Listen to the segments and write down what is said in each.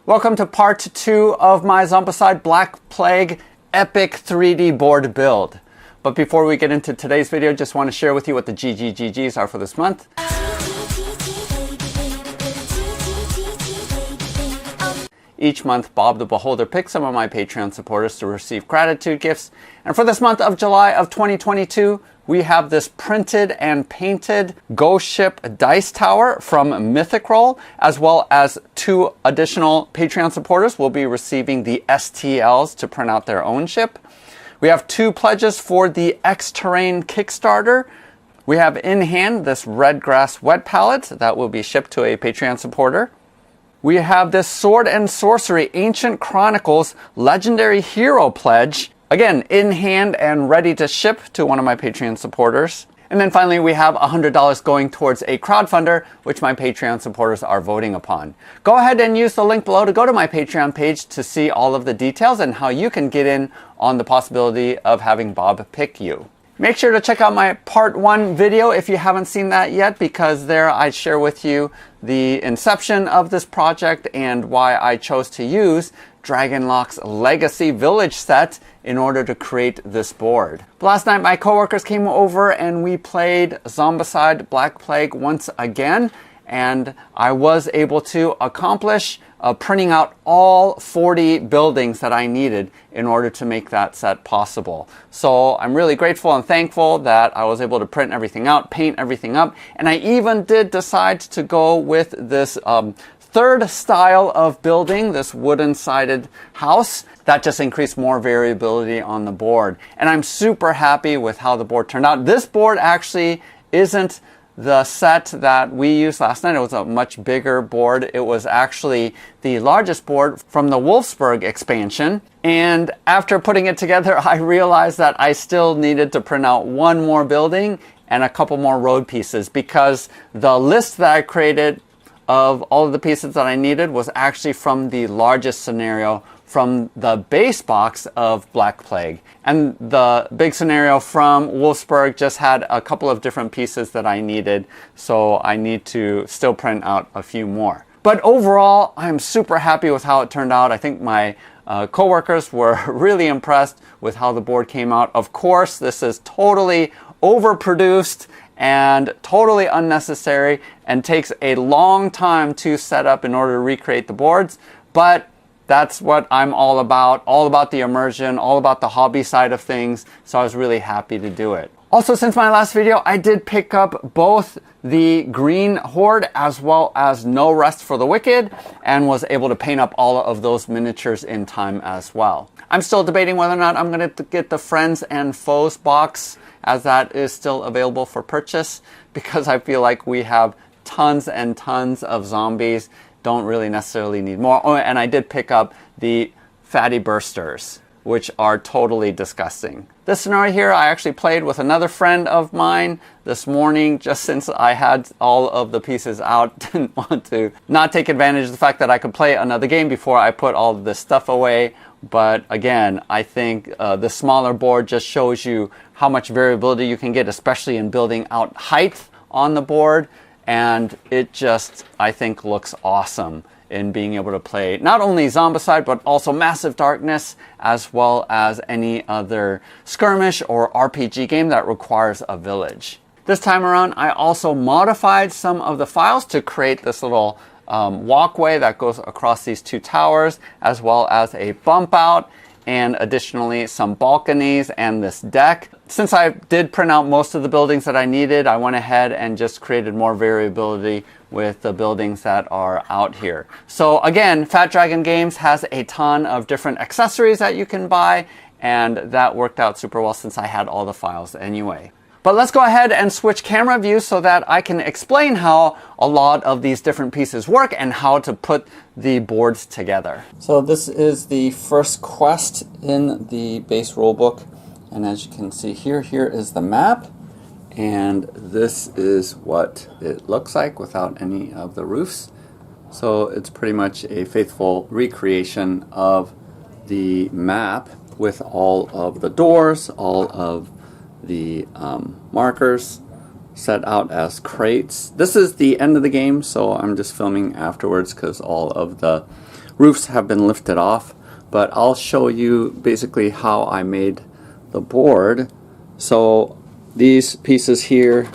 Welcome to part 2 of my Zombicide Black Plague epic 3D board build. But before we get into today's video, just want to share with you what the GGGGs are for this month. Each month, Bob the Beholder picks some of my Patreon supporters to receive gratitude gifts. And for this month of July of 2022, we have this printed and painted Ghost Ship dice tower from Mythic Roll, as well as 2 additional Patreon supporters will be receiving the STLs to print out their own ship. We have 2 pledges for the X-Terrain Kickstarter. We have in hand this Red Grass Wet Palette that will be shipped to a Patreon supporter. We have this Sword and Sorcery Ancient Chronicles Legendary Hero Pledge, again, in hand and ready to ship to one of my Patreon supporters. And then finally, we have $100 going towards a crowdfunder, which my Patreon supporters are voting upon. Go ahead and use the link below to go to my Patreon page to see all of the details and how you can get in on the possibility of having Bob pick you. Make sure to check out my part 1 video if you haven't seen that yet, because there I share with you the inception of this project and why I chose to use Dragonlock's Legacy Village set in order to create this board. Last night my coworkers came over and we played Zombicide Black Plague once again, and I was able to accomplish printing out all 40 buildings that I needed in order to make that set possible. So I'm really grateful and thankful that I was able to print everything out, paint everything up, and I even did decide to go with this third style of building, this wooden sided house that just increased more variability on the board. And I'm super happy with how the board turned out. This board actually isn't the set that we used last night. It was a much bigger board. It was actually the largest board from the Wulfsburg expansion. And after putting it together, I realized that I still needed to print out 1 more building and a couple more road pieces, because the list that I created of all of the pieces that I needed was actually from the largest scenario from the base box of Black Plague. And the big scenario from Wulfsburg just had a couple of different pieces that I needed, so I need to still print out a few more. But overall, I'm super happy with how it turned out. I think my coworkers were really impressed with how the board came out. Of course, this is totally overproduced and totally unnecessary and takes a long time to set up in order to recreate the boards, but that's what I'm all about the immersion, all about the hobby side of things, so I was really happy to do it. Also, since my last video, I did pick up both the Green Horde as well as No Rest for the Wicked, and was able to paint up all of those miniatures in time as well. I'm still debating whether or not I'm going to get the Friends and Foes box, as that is still available for purchase, because I feel like we have tons and tons of zombies. Don't really necessarily need more. Oh, and I did pick up the Fatty Bursters, which are totally disgusting. This scenario here, I actually played with another friend of mine this morning, just since I had all of the pieces out. Didn't want to not take advantage of the fact that I could play another game before I put all of this stuff away. But again, I think the smaller board just shows you how much variability you can get, especially in building out height on the board. And it just, I think, looks awesome in being able to play not only Zombicide, but also Massive Darkness, as well as any other skirmish or RPG game that requires a village. This time around, I also modified some of the files to create this little walkway that goes across these 2 towers, as well as a bump out, and additionally some balconies and this deck. Since I did print out most of the buildings that I needed, I went ahead and just created more variability with the buildings that are out here. So again, Fat Dragon Games has a ton of different accessories that you can buy, and that worked out super well since I had all the files anyway. But let's go ahead and switch camera views so that I can explain how a lot of these different pieces work and how to put the boards together. So this is the first quest in the base rulebook. And as you can see here, here is the map. And this is what it looks like without any of the roofs. So it's pretty much a faithful recreation of the map with all of the doors, all of the markers set out as crates. This is the end of the game, so I'm just filming afterwards because all of the roofs have been lifted off, but I'll show you basically how I made the board. So these pieces here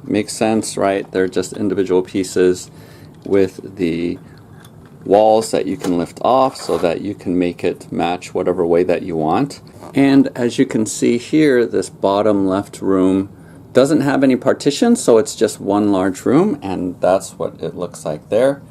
make sense, right? They're just individual pieces with the walls that you can lift off so that you can make it match whatever way that you want. And as you can see here, this bottom left room doesn't have any partitions, so it's just one large room, and that's what it looks like there,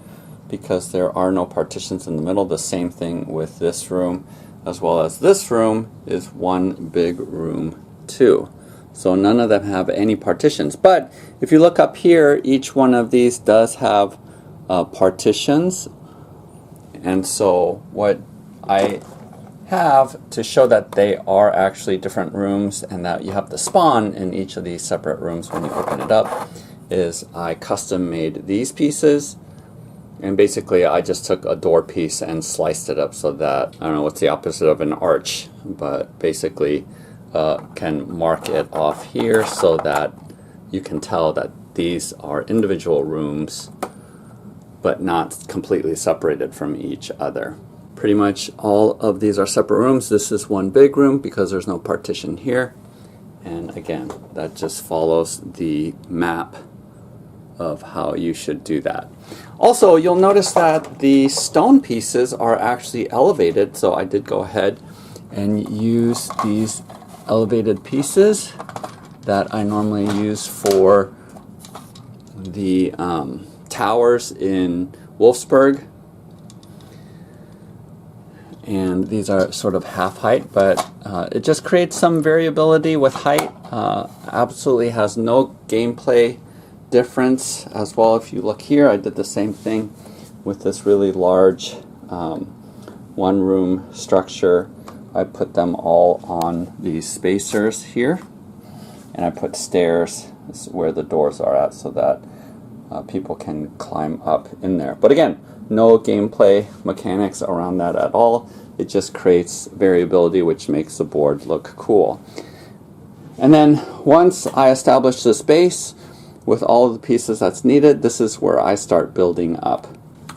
because there are no partitions in the middle. The same thing with this room, as well as this room is one big room too. So none of them have any partitions. But if you look up here, each one of these does have partitions. And so what I have to show that they are actually different rooms and that you have the spawn in each of these separate rooms when you open it up is I custom made these pieces. And basically I just took a door piece and sliced it up so that, I don't know what's the opposite of an arch, but basically can mark it off here so that you can tell that these are individual rooms but not completely separated from each other. Pretty much all of these are separate rooms. This is one big room because there's no partition here. And again, that just follows the map of how you should do that. Also, you'll notice that the stone pieces are actually elevated, so I did go ahead and use these elevated pieces that I normally use for the towers in Wulfsburg. And these are sort of half height, but it just creates some variability with height. Absolutely has no gameplay difference as well. If you look here, I did the same thing with this really large one room structure. I put them all on these spacers here, and I put stairs where the doors are at so that people can climb up in there. But again, no gameplay mechanics around that at all. It just creates variability, which makes the board look cool. And then once I establish this base with all of the pieces that's needed, this is where I start building up.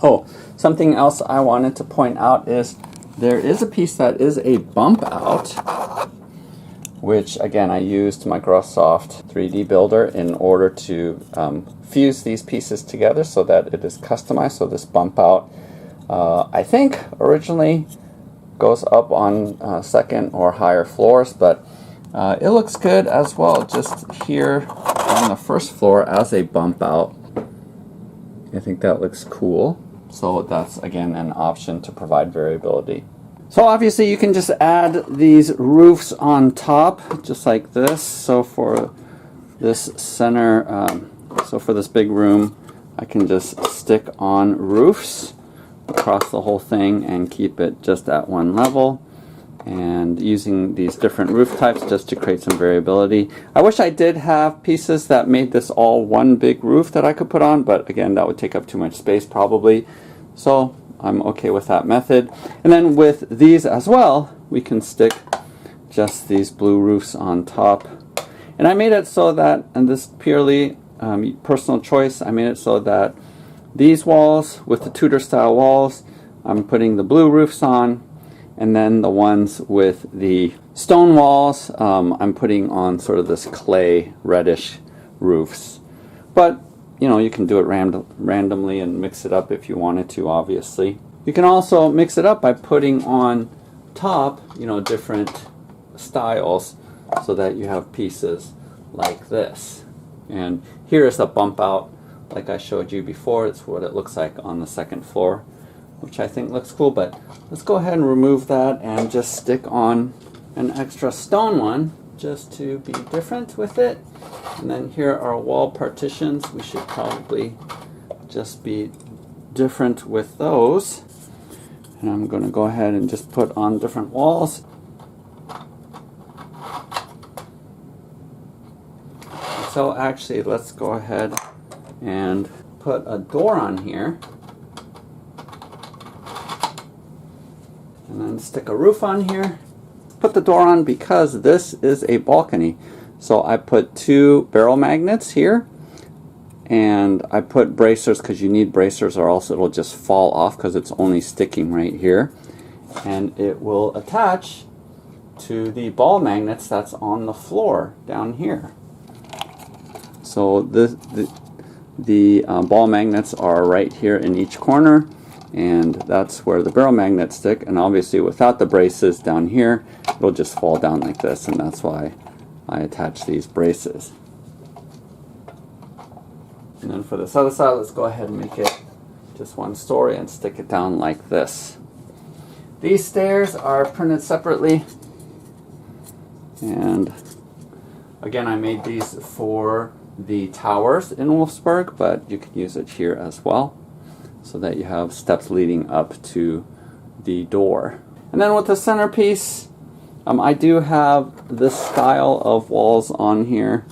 Oh, something else I wanted to point out is there is a piece that is a bump out, which again I used Microsoft 3D Builder in order to fuse these pieces together so that it is customized. So this bump out, I think originally goes up on second or higher floors, but it looks good as well just here on the first floor as a bump out. I think that looks cool. So that's again an option to provide variability. So obviously you can just add these roofs on top just like this. So for this center, so for this big room, I can just stick on roofs across the whole thing and keep it just at one level, and using these different roof types just to create some variability. I wish I did have pieces that made this all one big roof that I could put on, but again that would take up too much space probably, so I'm okay with that method. And then with these as well, we can stick just these blue roofs on top. And I made it so that, and this purely personal choice, I made it so that these walls with the Tudor style walls, I'm putting the blue roofs on, and then the ones with the stone walls, I'm putting on sort of this clay reddish roofs. But you know, you can do it randomly and mix it up if you wanted to, obviously. You can also mix it up by putting on top, you know, different styles so that you have pieces like this. And here is a bump out like I showed you before. It's what it looks like on the second floor, which I think looks cool, but let's go ahead and remove that and just stick on an extra stone one just to be different with it. And then here are wall partitions. We should probably just be different with those. And I'm going to go ahead and just put on different walls. So actually, let's go ahead and put a door on here. And then stick a roof on here. Put the door on because this is a balcony. So I put two barrel magnets here, and I put bracers because you need bracers or else it'll just fall off because it's only sticking right here. And it will attach to the ball magnets that's on the floor down here. So the ball magnets are right here in each corner, and that's where the barrel magnets stick. And obviously without the braces down here, it'll just fall down like this, and that's why I attach these braces. And then for this other side, let's go ahead and make it just one story and stick it down like this. These stairs are printed separately, and again, I made these for the towers in Wulfsburg, but you can use it here as well, so that you have steps leading up to the door. And then with the centerpiece, I do have this style of walls on here.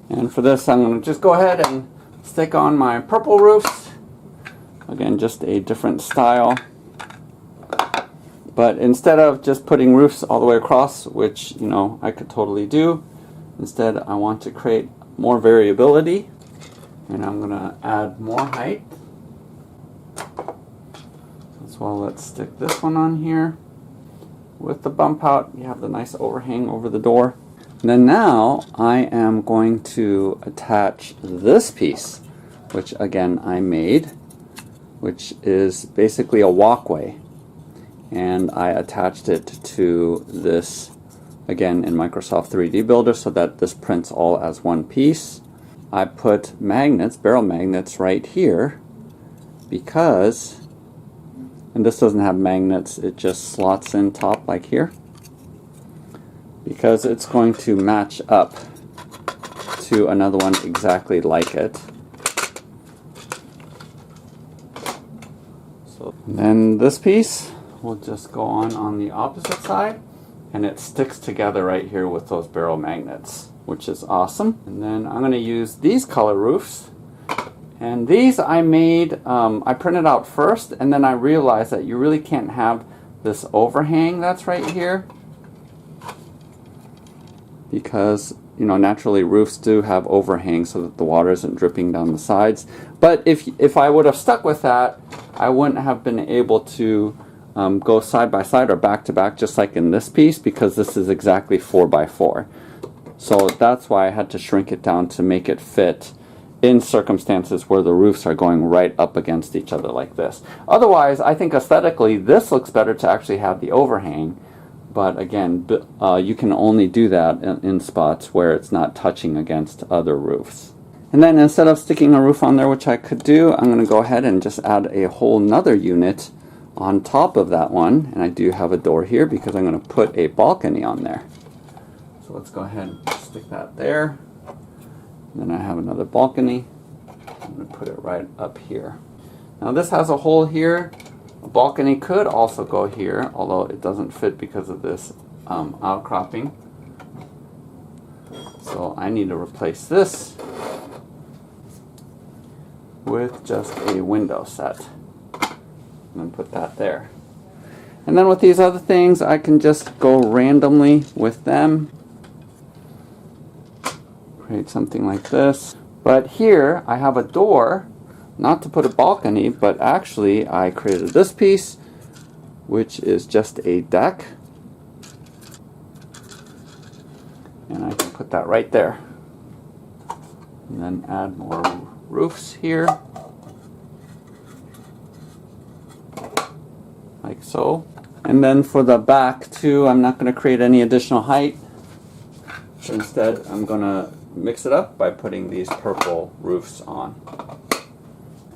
And for this, I'm going to just go ahead and stick on my purple roofs. Again, just a different style. But instead of just putting roofs all the way across, which, you know, I could totally do, instead I want to create more variability. And I'm going to add more height. As well, let's stick this one on here. With the bump out, you have the nice overhang over the door. And then now I am going to attach this piece, which again I made, which is basically a walkway. And I attached it to this, again, in Microsoft 3D Builder, so that this prints all as one piece. I put magnets, barrel magnets, right here because, and this doesn't have magnets, it just slots in top like here, because it's going to match up to another one exactly like it. So then this piece will just go on the opposite side, and it sticks together right here with those barrel magnets, which is awesome. And then I'm going to use these color roofs, and these I made, I printed out first, and then I realized that you really can't have this overhang that's right here, because, you know, naturally roofs do have overhang so that the water isn't dripping down the sides. But if I would have stuck with that, I wouldn't have been able to go side by side or back to back, just like in this piece, because this is exactly 4 by 4. So that's why I had to shrink it down to make it fit in circumstances where the roofs are going right up against each other like this. Otherwise, I think aesthetically this looks better to actually have the overhang. But again, you can only do that in spots where it's not touching against other roofs. And then instead of sticking a roof on there, which I could do, I'm going to go ahead and just add a whole nother unit on top of that one. And I do have a door here because I'm going to put a balcony on there. So let's go ahead and stick that there. And then I have another balcony. I'm going to put it right up here. Now this has a hole here. A balcony could also go here, although it doesn't fit because of this outcropping. So I need to replace this with just a window set. And then put that there. And then with these other things, I can just go randomly with them. Create something like this. But here I have a door, not to put a balcony, but actually I created this piece, which is just a deck. And I can put that right there. And then add more roofs here. Like so. And then for the back too, I'm not going to create any additional height. Instead, I'm going to mix it up by putting these purple roofs on.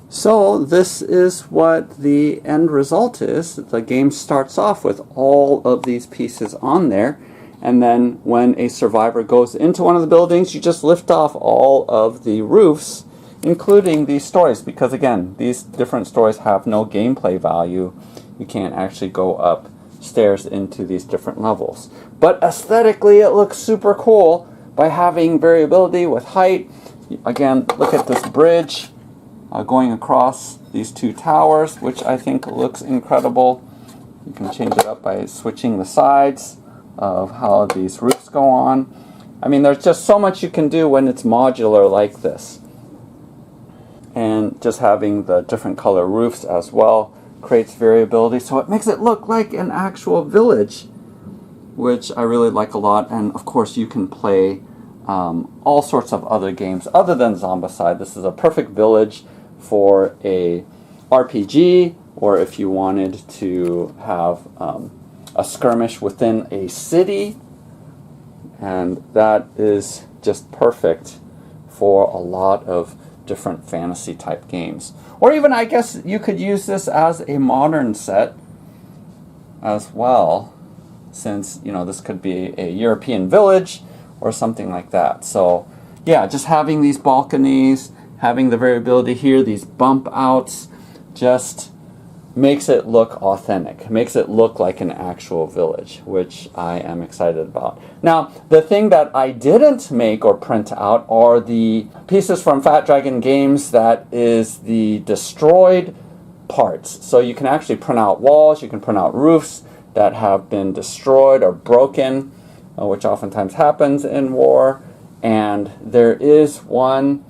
So this is what the end result is. The game starts off with all of these pieces on there, and then when a survivor goes into one of the buildings, you just lift off all of the roofs, including these stories, because again, these different stories have no gameplay value. You can't actually go up stairs into these different levels. But aesthetically, it looks super cool by having variability with height. Again, look at this bridge going across these two towers, which I think looks incredible. You can change it up by switching the sides of how these roofs go on. I mean, there's just so much you can do when it's modular like this. And just having the different color roofs as well creates variability, so it makes it look like an actual village, which I really like a lot. And of course you can play all sorts of other games other than Zombicide. This is a perfect village for a RPG, or if you wanted to have a skirmish within a city, and that is just perfect for a lot of different fantasy type games. Or even, I guess you could use this as a modern set as well, since, you know, this could be a European village or something like that. So yeah, just having these balconies, having the variability here, these bump outs, just makes it look authentic, makes it look like an actual village, which I am excited about. Now, the thing that I didn't make or print out are the pieces from Fat Dragon Games that is the destroyed parts. So you can actually print out walls, you can print out roofs that have been destroyed or broken, which oftentimes happens in war. And there is one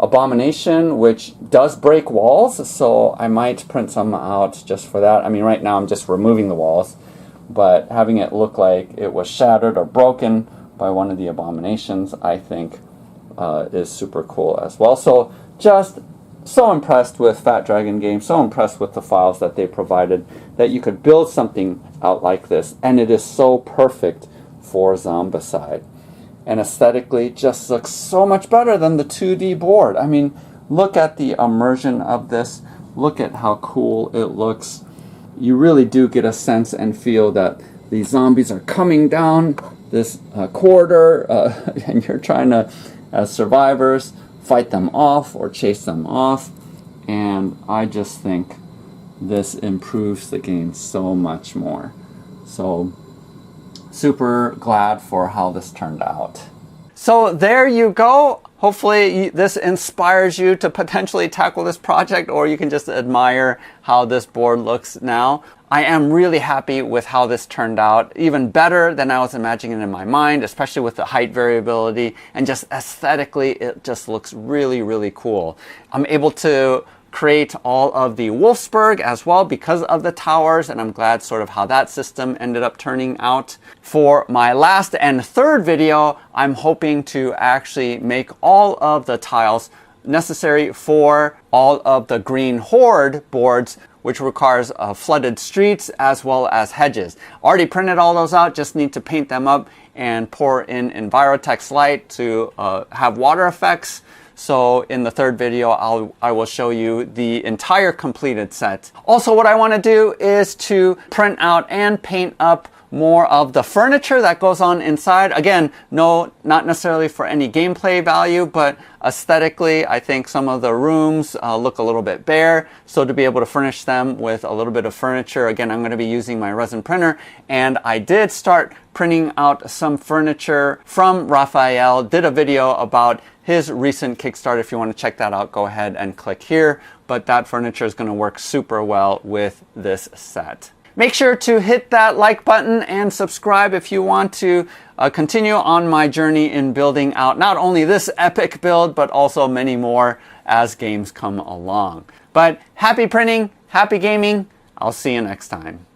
abomination which does break walls, so I might print some out just for that. I mean, right now I'm just removing the walls, but having it look like it was shattered or broken by one of the abominations, I think is super cool as well. So just so impressed with Fat Dragon Games, so impressed with the files that they provided, that you could build something out like this, and it is so perfect for Zombicide. And aesthetically just looks so much better than the 2D board. I mean, look at the immersion of this. Look at how cool it looks. You really do get a sense and feel that these zombies are coming down this corridor, and you're trying to, as survivors, fight them off or chase them off. And I just think this improves the game so much more. So super glad for how this turned out. So there you go. Hopefully this inspires you to potentially tackle this project, or you can just admire how this board looks now. I am really happy with how this turned out, even better than I was imagining in my mind, especially with the height variability, and just aesthetically it just looks really, really cool. I'm able to create all of the Wulfsburg as well because of the towers, and I'm glad sort of how that system ended up turning out. For my last and third video, I'm hoping to actually make all of the tiles necessary for all of the Green Horde boards, which requires flooded streets as well as hedges. Already printed all those out, just need to paint them up and pour in Envirotex Light to have water effects. So in the third video, I will show you the entire completed set. Also, what I want to do is to print out and paint up more of the furniture that goes on inside. Again, no, not necessarily for any gameplay value, but aesthetically, I think some of the rooms look a little bit bare. So to be able to furnish them with a little bit of furniture, again, I'm going to be using my resin printer. And I did start printing out some furniture from Raphael, did a video about his recent Kickstarter. If you want to check that out, go ahead and click here. But that furniture is going to work super well with this set. Make sure to hit that like button and subscribe if you want to continue on my journey in building out not only this epic build, but also many more as games come along. But happy printing, happy gaming. I'll see you next time.